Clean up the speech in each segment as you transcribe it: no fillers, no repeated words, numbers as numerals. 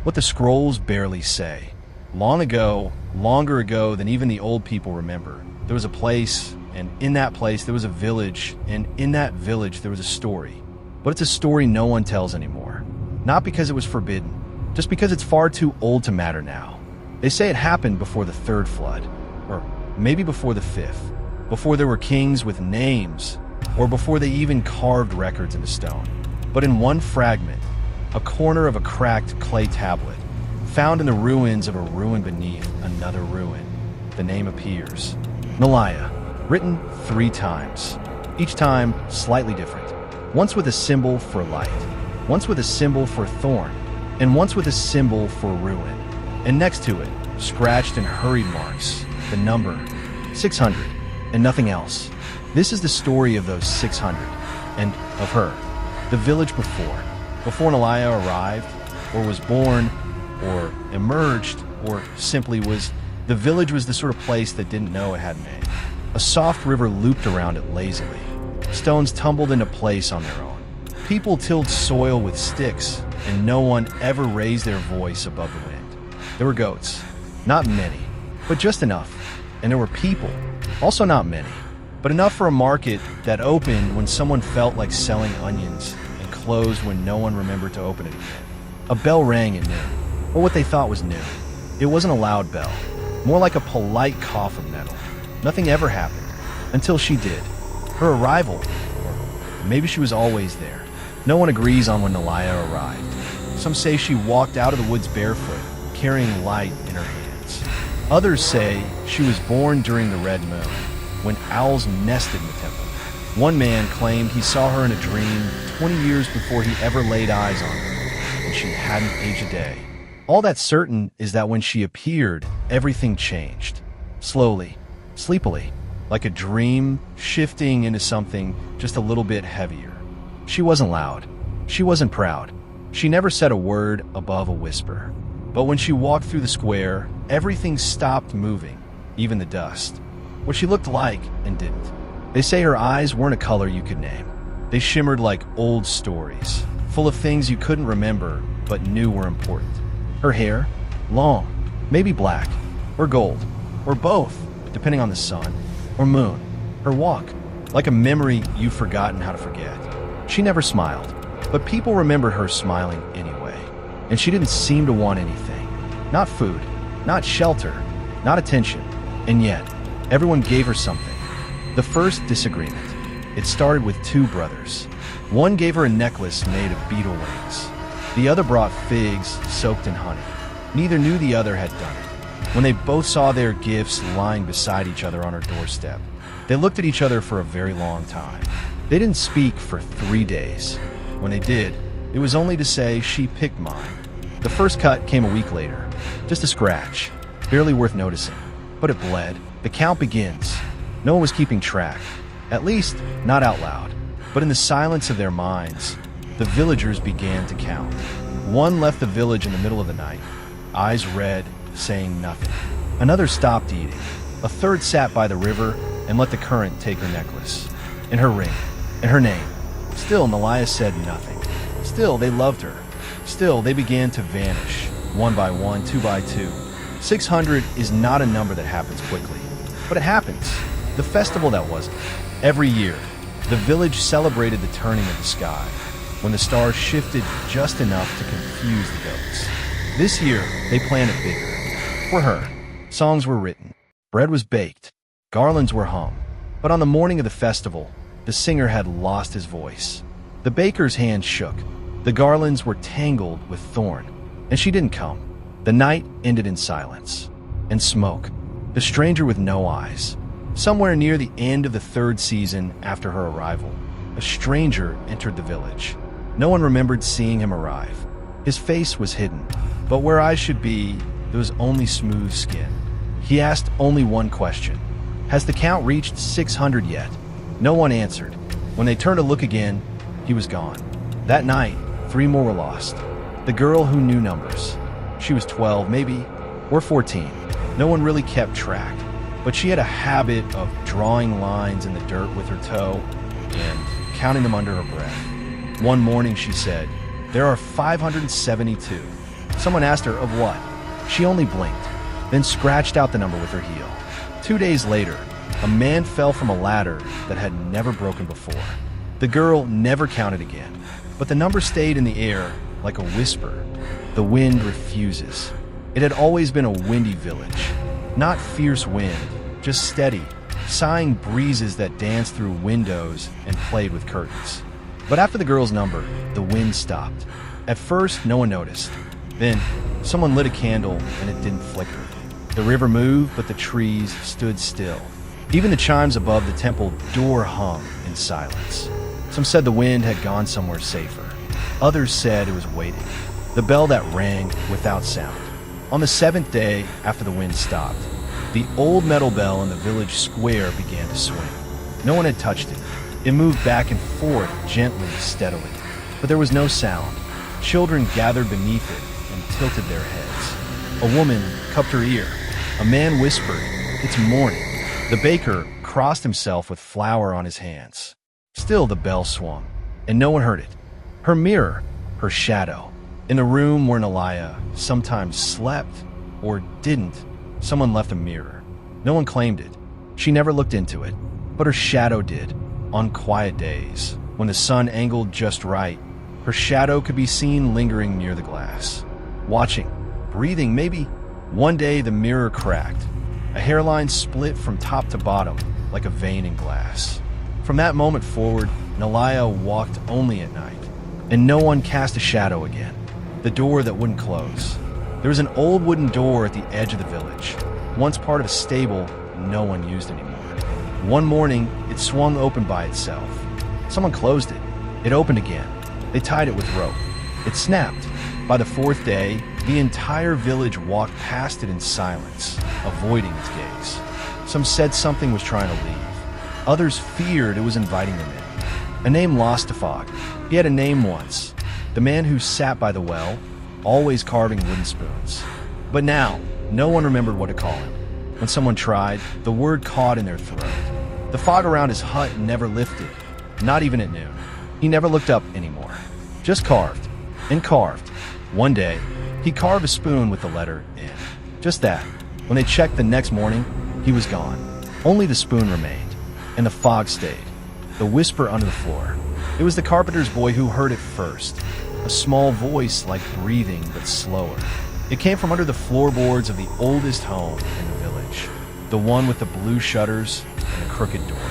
what the scrolls barely say. Long ago, longer ago than even the old people remember, there was a place, and in that place there was a village, and in that village there was a story. But it's a story no one tells anymore. Not because it was forbidden, just because it's far too old to matter now. They say it happened before the third flood, or maybe before the fifth, before there were kings with names, or before they even carved records into stone. But in one fragment, a corner of a cracked clay tablet, found in the ruins of a ruin beneath another ruin, the name appears. Nalaya, written 3 times, each time slightly different. Once with a symbol for light, once with a symbol for thorn, and once with a symbol for ruin. And next to it, scratched and hurried marks, the number 600, and nothing else. This is the story of those 600, and of her, the village before Nalaya arrived, or was born, or emerged, or simply was. The village was the sort of place that didn't know it had a name. A soft river looped around it lazily. Stones tumbled into place on their own. People tilled soil with sticks, and no one ever raised their voice above the wind. There were goats, not many, but just enough. And there were people, also not many, but enough for a market that opened when someone felt like selling onions and closed when no one remembered to open it again. A bell rang at noon, or what they thought was noon. It wasn't a loud bell, more like a polite cough of metal. Nothing ever happened, until she did. Her arrival, or maybe she was always there. No one agrees on when Nalaya arrived. Some say she walked out of the woods barefoot, carrying light in her hands. Others say she was born during the red moon, when owls nested in the temple. One man claimed he saw her in a dream 20 years before he ever laid eyes on her, and she hadn't aged a day. All that's certain is that when she appeared, everything changed. Slowly, sleepily, like a dream shifting into something just a little bit heavier. She wasn't loud. She wasn't proud. She never said a word above a whisper. But when she walked through the square, everything stopped moving, even the dust. What she looked like and didn't. They say her eyes weren't a color you could name. They shimmered like old stories, full of things you couldn't remember but knew were important. Her hair, long, maybe black, or gold, or both, depending on the sun, or moon. Her walk, like a memory you've forgotten how to forget. She never smiled, but people remembered her smiling anyway. And she didn't seem to want anything. Not food, not shelter, not attention. And yet, everyone gave her something. The first disagreement. It started with 2 brothers. One gave her a necklace made of beetle wings. The other brought figs soaked in honey. Neither knew the other had done it. When they both saw their gifts lying beside each other on her doorstep, they looked at each other for a very long time. They didn't speak for 3 days. When they did, it was only to say she picked mine. The first cut came a week later. Just a scratch, barely worth noticing. But it bled. The count begins. No one was keeping track. At least, not out loud. But in the silence of their minds, the villagers began to count. One left the village in the middle of the night, eyes red, saying nothing. Another stopped eating. A third sat by the river and let the current take her necklace, and her ring, and her name. Still, Nalaya said nothing. Still, they loved her. Still, they began to vanish, 1 by 1, 2 by 2. 600 is not a number that happens quickly, but it happens. The festival that wasn't. Every year, the village celebrated the turning of the sky, when the stars shifted just enough to confuse the goats. This year, they planned it bigger. For her, songs were written, bread was baked, garlands were hung. But on the morning of the festival, the singer had lost his voice. The baker's hand shook. The garlands were tangled with thorn, and she didn't come. The night ended in silence and smoke. The stranger with no eyes. Somewhere near the end of the 3rd season after her arrival, a stranger entered the village. No one remembered seeing him arrive. His face was hidden, but where eyes should be, there was only smooth skin. He asked only one question. Has the count reached 600 yet? No one answered. When they turned to look again, he was gone. That night, 3 more were lost. The girl who knew numbers. She was 12, maybe, or 14. No one really kept track, but she had a habit of drawing lines in the dirt with her toe and counting them under her breath. One morning she said, "There are 572. Someone asked her of what. She only blinked, then scratched out the number with her heel. 2 days later, a man fell from a ladder that had never broken before. The girl never counted again, but the number stayed in the air like a whisper. The wind refuses. It had always been a windy village. Not fierce wind, just steady, sighing breezes that danced through windows and played with curtains. But after the girl's number, the wind stopped. At first, no one noticed. Then, someone lit a candle and it didn't flicker. The river moved, but the trees stood still. Even the chimes above the temple door hung in silence. Some said the wind had gone somewhere safer. Others said it was waiting. The bell that rang without sound. On the 7th day after the wind stopped, the old metal bell in the village square began to swing. No one had touched it. It moved back and forth gently, steadily. But there was no sound. Children gathered beneath it and tilted their heads. A woman cupped her ear. A man whispered, "It's morning." The baker crossed himself with flour on his hands. Still the bell swung, and no one heard it. Her mirror, her shadow. In the room where Nalaya sometimes slept or didn't, someone left a mirror. No one claimed it. She never looked into it, but her shadow did. On quiet days, when the sun angled just right, her shadow could be seen lingering near the glass. Watching, breathing, maybe. One day the mirror cracked. A hairline split from top to bottom like a vein in glass. From that moment forward, Nalaya walked only at night, and no one cast a shadow again. The door that wouldn't close. There was an old wooden door at the edge of the village, once part of a stable no one used anymore. One morning, it swung open by itself. Someone closed it. It opened again. They tied it with rope. It snapped. By the 4th day, the entire village walked past it in silence, avoiding its gaze. Some said something was trying to leave. Others feared it was inviting them in. A name lost to fog. He had a name once. The man who sat by the well, always carving wooden spoons. But now, no one remembered what to call him. When someone tried, the word caught in their throat. The fog around his hut never lifted, not even at noon. He never looked up anymore. Just carved, and carved. One day, he carved a spoon with the letter N. Just that. When they checked the next morning, he was gone. Only the spoon remained, and the fog stayed. The whisper under the floor. It was the carpenter's boy who heard it first. A small voice like breathing, but slower. It came from under the floorboards of the oldest home in the village. The one with the blue shutters and a crooked door.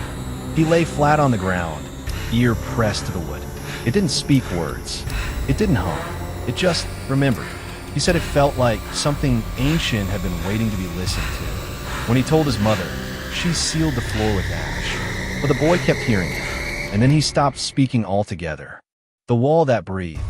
He lay flat on the ground, ear pressed to the wood. It didn't speak words. It didn't hum. It just remembered. He said it felt like something ancient had been waiting to be listened to. When he told his mother, she sealed the floor with ash. But the boy kept hearing it, and then he stopped speaking altogether. The wall that breathed.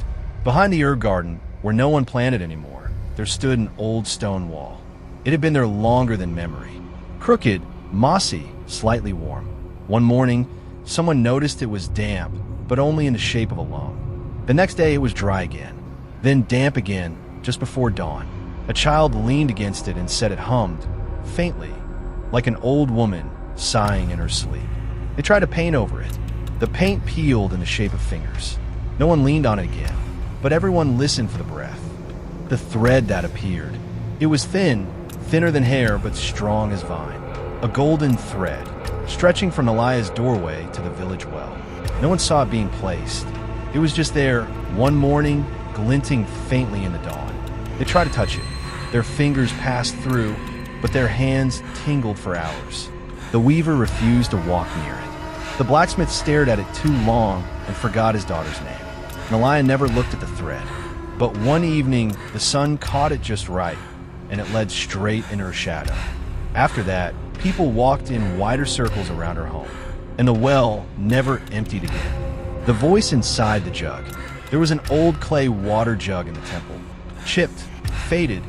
Behind the herb garden, where no one planted anymore, there stood an old stone wall. It had been there longer than memory. Crooked, mossy, slightly warm. One morning, someone noticed it was damp, but only in the shape of a lung. The next day it was dry again, then damp again just before dawn. A child leaned against it and said it hummed, faintly, like an old woman sighing in her sleep. They tried to paint over it. The paint peeled in the shape of fingers. No one leaned on it again, but everyone listened for the breath. The thread that appeared. It was thin, thinner than hair, but strong as vine. A golden thread, stretching from Nalaya's doorway to the village well. No one saw it being placed. It was just there, one morning, glinting faintly in the dawn. They tried to touch it. Their fingers passed through, but their hands tingled for hours. The weaver refused to walk near it. The blacksmith stared at it too long and forgot his daughter's name. Nalaya never looked at the thread. But one evening, the sun caught it just right, and it led straight in her shadow. After that, people walked in wider circles around her home, and the well never emptied again. The voice inside the jug. There was an old clay water jug in the temple, chipped, faded,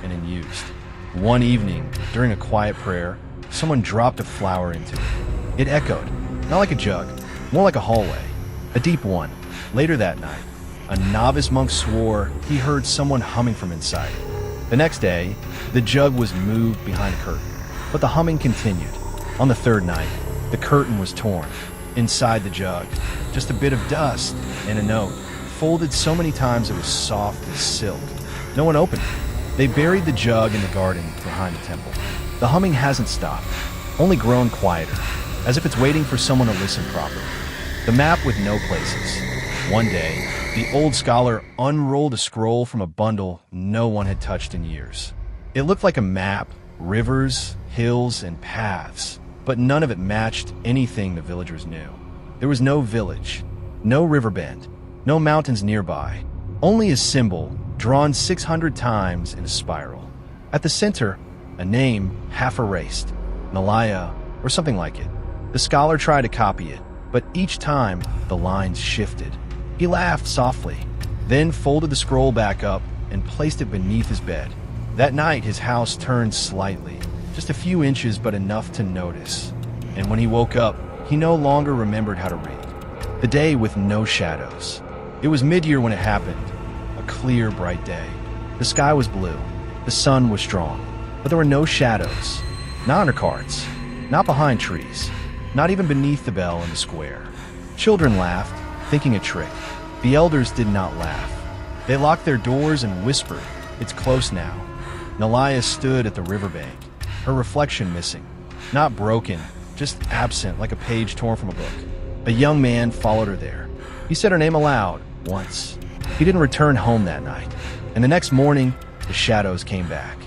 and unused. One evening, during a quiet prayer, someone dropped a flower into it. It echoed, not like a jug, more like a hallway, a deep one. Later that night, a novice monk swore he heard someone humming from inside. The next day, the jug was moved behind a curtain, but the humming continued. On the 3rd night, the curtain was torn. Inside the jug, just a bit of dust and a note, folded so many times it was soft as silk. No one opened it. They buried the jug in the garden behind the temple. The humming hasn't stopped, only grown quieter, as if it's waiting for someone to listen properly. The map with no places. One day, the old scholar unrolled a scroll from a bundle no one had touched in years. It looked like a map, rivers, hills, and paths, but none of it matched anything the villagers knew. There was no village, no river bend, no mountains nearby, only a symbol drawn 600 times in a spiral. At the center, a name half erased, Nalaya, or something like it. The scholar tried to copy it, but each time the lines shifted. He laughed softly, then folded the scroll back up and placed it beneath his bed. That night, his house turned slightly, just a few inches but enough to notice. And when he woke up, he no longer remembered how to read. The day with no shadows. It was mid-year when it happened, a clear, bright day. The sky was blue, the sun was strong, but there were no shadows. Not under carts, not behind trees, not even beneath the bell in the square. Children laughed, thinking a trick. The elders did not laugh. They locked their doors and whispered, "It's close now." Nalaya stood at the riverbank, her reflection missing. Not broken, just absent like a page torn from a book. A young man followed her there. He said her name aloud, once. He didn't return home that night, and the next morning, the shadows came back.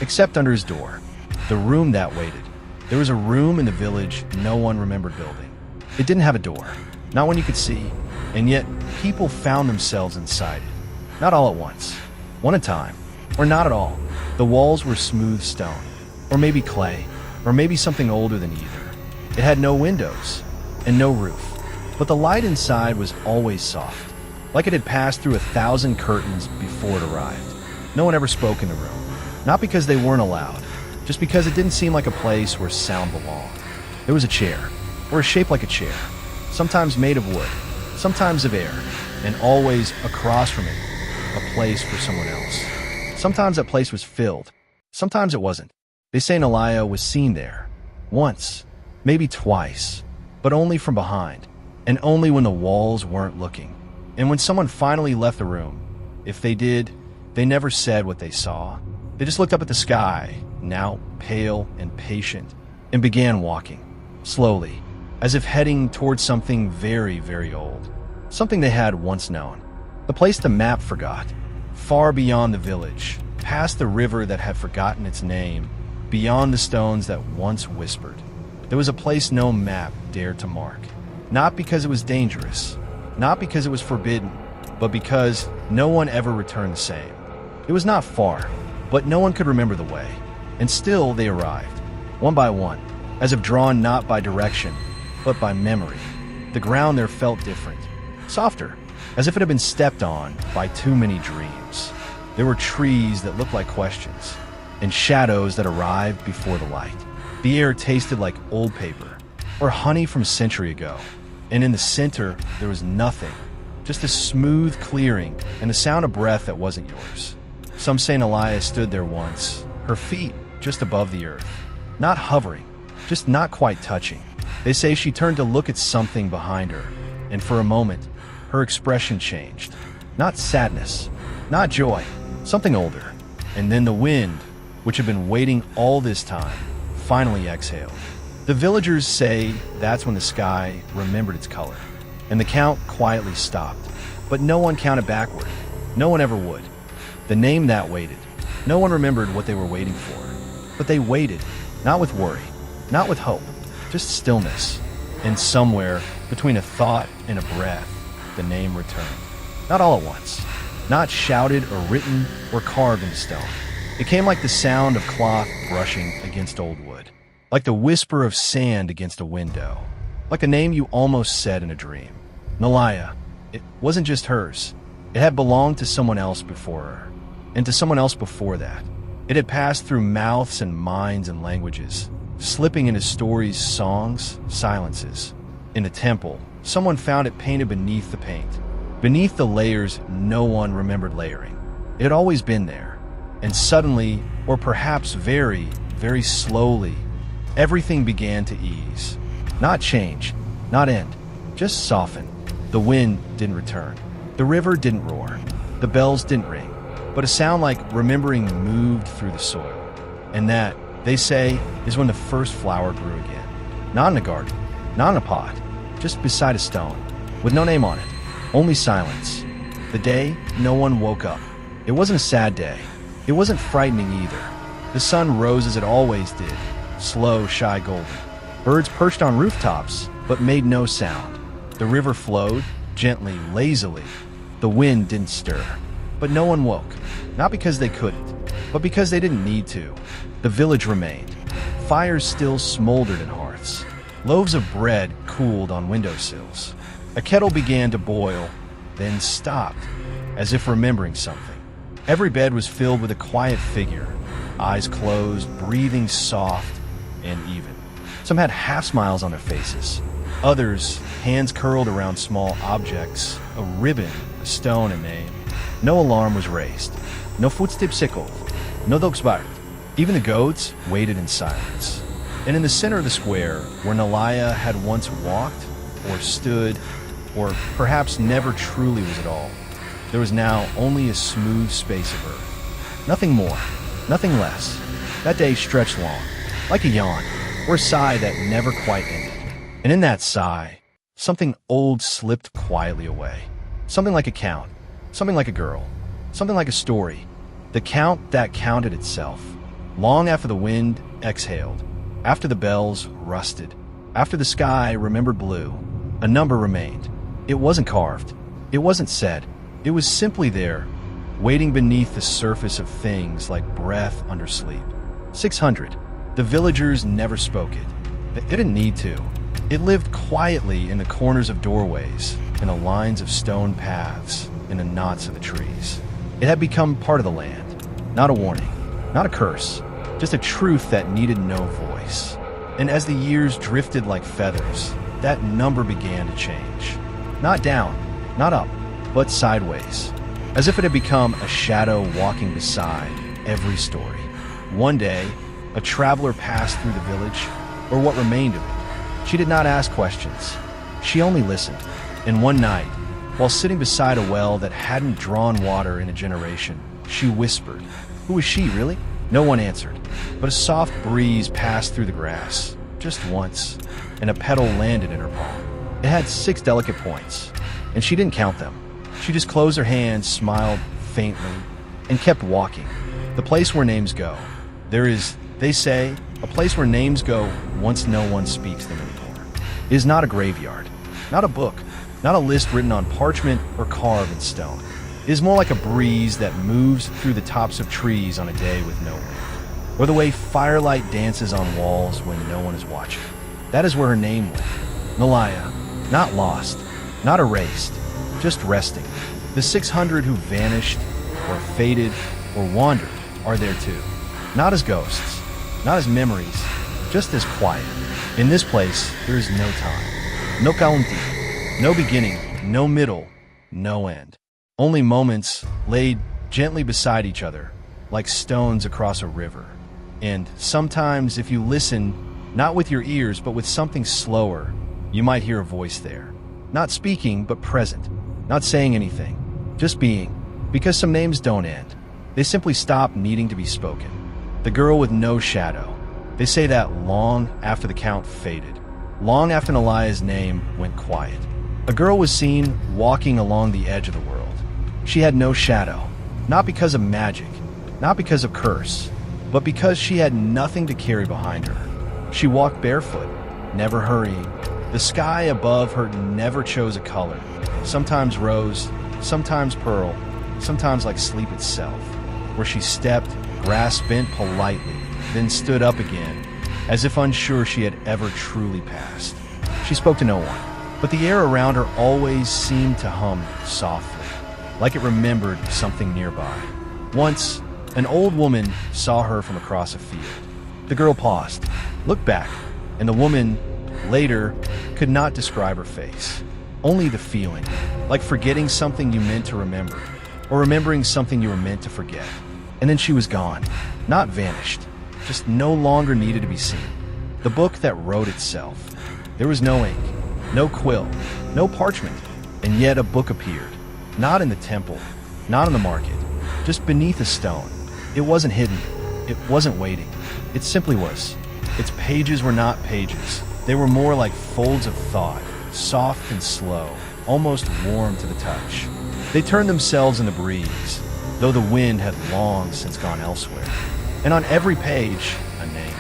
Except under his door, the room that waited. There was a room in the village no one remembered building. It didn't have a door, not one you could see, and yet people found themselves inside it. Not all at once, one at a time, or not at all. The walls were smooth stone, or maybe clay, or maybe something older than either. It had no windows, and no roof, but the light inside was always soft, like it had passed through 1,000 curtains before it arrived. No one ever spoke in the room, not because they weren't allowed, just because it didn't seem like a place where sound belonged. There was a chair, or a shape like a chair, sometimes made of wood, sometimes of air, and always across from it, a place for someone else. Sometimes that place was filled, sometimes it wasn't. They say Nalaya was seen there, once, maybe twice, but only from behind, and only when the walls weren't looking. And when someone finally left the room, if they did, they never said what they saw. They just looked up at the sky, now pale and patient, and began walking, slowly, as if heading towards something very, very old, something they had once known. The place the map forgot, far beyond the village, past the river that had forgotten its name, beyond the stones that once whispered. There was a place no map dared to mark, not because it was dangerous, not because it was forbidden, but because no one ever returned the same. It was not far, but no one could remember the way, and still they arrived, one by one, as if drawn not by direction, but by memory. The ground there felt different, softer, as if it had been stepped on by too many dreams. There were trees that looked like questions, and shadows that arrived before the light. The air tasted like old paper, or honey from a century ago, and in the center there was nothing, just a smooth clearing and the sound of breath that wasn't yours. Some say Nalaya stood there once, her feet just above the earth, not hovering, just not quite touching. They say she turned to look at something behind her, and for a moment, her expression changed. Not sadness, not joy, something older. And then the wind, which had been waiting all this time, finally exhaled. The villagers say that's when the sky remembered its color, and the count quietly stopped. But no one counted backward. No one ever would. The name that waited. No one remembered what they were waiting for. But they waited, not with worry, not with hope, just stillness. And somewhere, between a thought and a breath, the name returned. Not all at once. Not shouted or written or carved into stone. It came like the sound of cloth brushing against old wood. Like the whisper of sand against a window. Like a name you almost said in a dream. Nalaya. It wasn't just hers. It had belonged to someone else before her. And to someone else before that. It had passed through mouths and minds and languages, slipping into stories, songs, silences. In a temple, someone found it painted beneath the paint. Beneath the layers no one remembered layering. It had always been there. And suddenly, or perhaps very, very slowly, everything began to ease. Not change, not end, just soften. The wind didn't return. The river didn't roar. The bells didn't ring. but a sound like remembering moved through the soil. And that, they say, is when the first flower grew again. Not in a garden, not in a pot, just beside a stone, with no name on it, only silence. The day no one woke up. It wasn't a sad day. It wasn't frightening either. The sun rose as it always did, slow, shy golden. Birds perched on rooftops, but made no sound. The river flowed, gently, lazily. The wind didn't stir. But no one woke, not because they couldn't, but because they didn't need to. The village remained. Fires still smoldered in hearths. Loaves of bread cooled on windowsills. A kettle began to boil, then stopped, as if remembering something. Every bed was filled with a quiet figure, eyes closed, breathing soft and even. Some had half smiles on their faces. Others, hands curled around small objects, a ribbon, a stone, a name. No alarm was raised. No footsteps echoed. No dogs barked. Even the goats waited in silence. And in the center of the square, where Nalaya had once walked, or stood, or perhaps never truly was at all, there was now only a smooth space of earth. Nothing more, nothing less. That day stretched long, like a yawn, or a sigh that never quite ended. And in that sigh, something old slipped quietly away. Something like a count, something like a girl, something like a story. The count that counted itself. Long after the wind exhaled, after the bells rusted, after the sky remembered blue, a number remained. It wasn't carved. It wasn't said. It was simply there, waiting beneath the surface of things like breath under sleep. 600. The villagers never spoke it. They didn't need to. It lived quietly in the corners of doorways, in the lines of stone paths, in the knots of the trees. It had become part of the land. Not a warning, not a curse, just a truth that needed no voice. And as the years drifted like feathers, that number began to change. Not down, not up, but sideways, as if it had become a shadow walking beside every story. One day, a traveler passed through the village, or what remained of it. She did not ask questions. She only listened. And one night, while sitting beside a well that hadn't drawn water in a generation, she whispered. Who was she, really? No one answered, but a soft breeze passed through the grass, just once, and a petal landed in her palm. It had 6 delicate points, and she didn't count them. She just closed her hands, smiled faintly, and kept walking. The place where names go. There is, they say, a place where names go once no one speaks them anymore. It is not a graveyard, not a book, not a list written on parchment or carved in stone. It is more like a breeze that moves through the tops of trees on a day with no wind, or the way firelight dances on walls when no one is watching. That is where her name went. Nalaya, not lost, not erased, just resting. The 600 who vanished, or faded, or wandered are there too. Not as ghosts, not as memories, just as quiet. In this place, there is no time. No kaunti, no beginning, no middle, no end. Only moments laid gently beside each other, like stones across a river. And sometimes, if you listen, not with your ears, but with something slower, you might hear a voice there. Not speaking, but present. Not saying anything, just being. Because some names don't end. They simply stop needing to be spoken. The girl with no shadow. They say that long after the count faded. Long after Nalaya's name went quiet. A girl was seen walking along the edge of the world. She had no shadow. Not because of magic. Not because of curse. But because she had nothing to carry behind her. She walked barefoot, never hurrying. The sky above her never chose a color. Sometimes rose, sometimes pearl, sometimes like sleep itself. Where she stepped, grass bent politely, then stood up again, as if unsure she had ever truly passed. She spoke to no one, but the air around her always seemed to hum softly, like it remembered something nearby. Once, an old woman saw her from across a field. The girl paused, looked back, and the woman, later, could not describe her face. Only the feeling, like forgetting something you meant to remember, or remembering something you were meant to forget. And then she was gone, not vanished, just no longer needed to be seen. The book that wrote itself. There was no ink, no quill, no parchment, and yet a book appeared. Not in the temple, not in the market, just beneath a stone. It wasn't hidden. It wasn't waiting. It simply was. Its pages were not pages. They were more like folds of thought, soft and slow, almost warm to the touch. They turned themselves in the breeze, though the wind had long since gone elsewhere. And on every page, a name.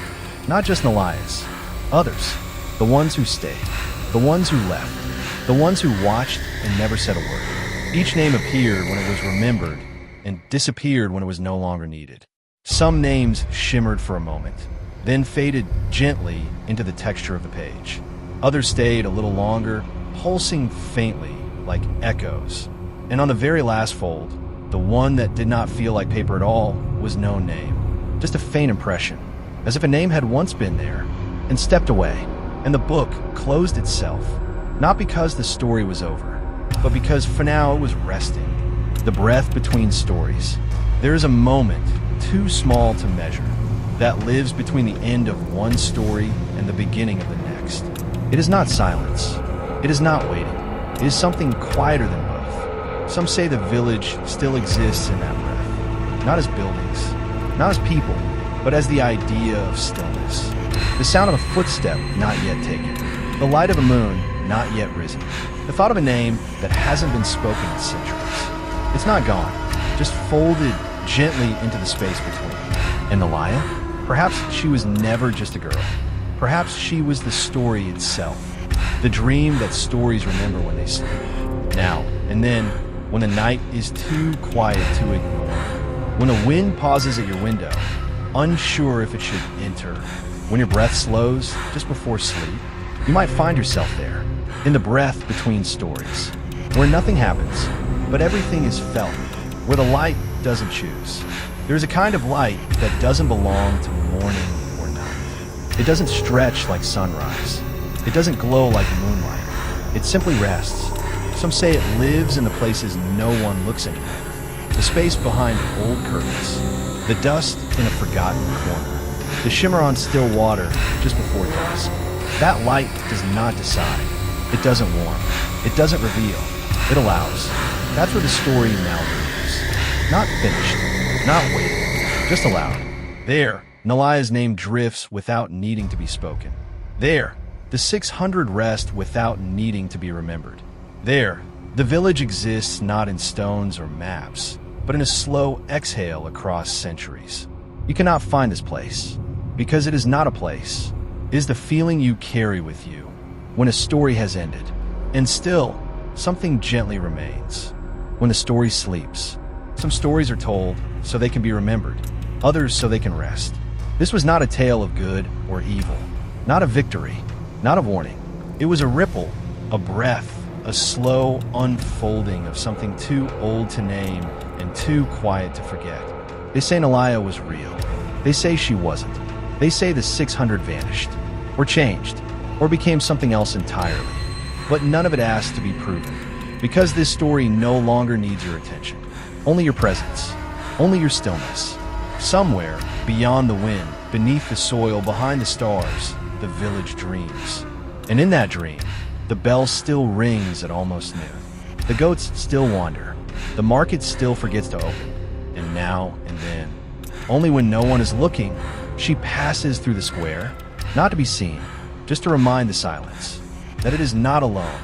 Not just Nalaya's. Others. The ones who stayed. The ones who left. The ones who watched and never said a word. Each name appeared when it was remembered and disappeared when it was no longer needed. Some names shimmered for a moment, then faded gently into the texture of the page. Others stayed a little longer, pulsing faintly like echoes. And on the very last fold, the one that did not feel like paper at all was no name. Just a faint impression, as if a name had once been there and stepped away, and the book closed itself, not because the story was over, but because for now it was resting, the breath between stories. There is a moment too small to measure that lives between the end of one story and the beginning of the next. It is not silence. It is not waiting. It is something quieter than both. Some say the village still exists in that breath, not as buildings, not as people, but as the idea of stillness. The sound of a footstep not yet taken. The light of a moon not yet risen. The thought of a name that hasn't been spoken in centuries. It's not gone, just folded gently into the space between. And Nalaya? Perhaps she was never just a girl. Perhaps she was the story itself. The dream that stories remember when they sleep. Now and then, when the night is too quiet to ignore. When a wind pauses at your window, unsure if it should enter. When your breath slows just before sleep, you might find yourself there, in the breath between stories, where nothing happens, but everything is felt, where the light doesn't choose. There's a kind of light that doesn't belong to morning or night. It doesn't stretch like sunrise. It doesn't glow like moonlight. It simply rests. Some say it lives in the places no one looks anymore. The space behind old curtains. The dust in a forgotten corner. The shimmer on still water just before dusk. That light does not decide. It doesn't warn. It doesn't reveal. It allows. That's where the story now lives. Not finished. Not waiting. Just allowed. There, Nalaya's name drifts without needing to be spoken. There, the 600 rest without needing to be remembered. There, the village exists not in stones or maps, but in a slow exhale across centuries. You cannot find this place, because it is not a place. It is the feeling you carry with you when a story has ended. And still, something gently remains. When the story sleeps, some stories are told so they can be remembered, others so they can rest. This was not a tale of good or evil, not a victory, not a warning. It was a ripple, a breath, a slow unfolding of something too old to name and too quiet to forget. They say Nalaya was real. They say she wasn't. They say the 600 vanished, or changed, or became something else entirely. But none of it asks to be proven, because this story no longer needs your attention. Only your presence, only your stillness. Somewhere, beyond the wind, beneath the soil, behind the stars, the village dreams. And in that dream, the bell still rings at almost noon. The goats still wander. The market still forgets to open. And now and then, only when no one is looking, she passes through the square, not to be seen, just to remind the silence that it is not alone,